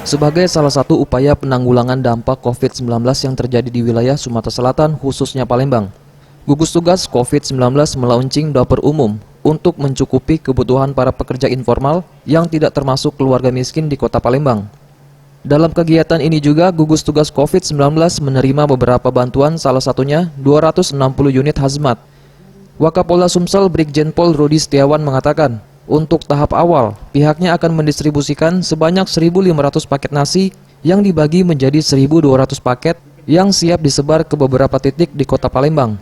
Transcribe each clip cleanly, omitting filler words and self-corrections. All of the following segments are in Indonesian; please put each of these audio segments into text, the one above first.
Sebagai salah satu upaya penanggulangan dampak COVID-19 yang terjadi di wilayah Sumatera Selatan, khususnya Palembang, gugus tugas COVID-19 melaunching dapur umum untuk mencukupi kebutuhan para pekerja informal yang tidak termasuk keluarga miskin di kota Palembang. Dalam kegiatan ini juga, gugus tugas COVID-19 menerima beberapa bantuan, salah satunya 260 unit hazmat. Wakapolda Sumsel Brigjen Pol Rudi Setiawan mengatakan, untuk tahap awal, pihaknya akan mendistribusikan sebanyak 1.500 paket nasi yang dibagi menjadi 1.200 paket yang siap disebar ke beberapa titik di kota Palembang.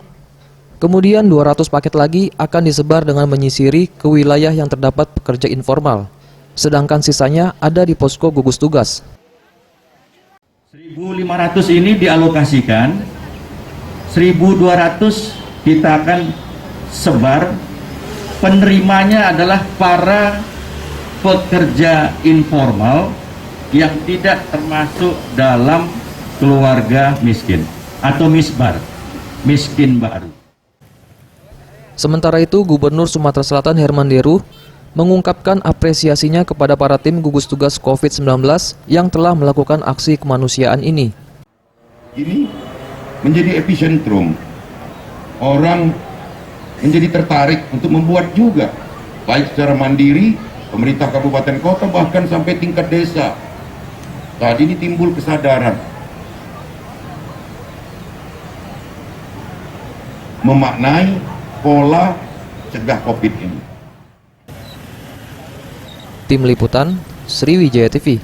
Kemudian 200 paket lagi akan disebar dengan menyisiri ke wilayah yang terdapat pekerja informal, sedangkan sisanya ada di posko gugus tugas. 1.500 ini dialokasikan, 1.200 kita akan sebar. Penerimanya adalah para pekerja informal yang tidak termasuk dalam keluarga miskin atau misbar, miskin baru. Sementara itu, Gubernur Sumatera Selatan Herman Deru mengungkapkan apresiasinya kepada para tim gugus tugas COVID-19 yang telah melakukan aksi kemanusiaan ini. Ini menjadi epicentrum. Orang menjadi tertarik untuk membuat juga, baik secara mandiri, pemerintah kabupaten kota, bahkan sampai tingkat desa. Saat ini timbul kesadaran memaknai pola cegah COVID ini. Tim Liputan, Sriwijaya TV.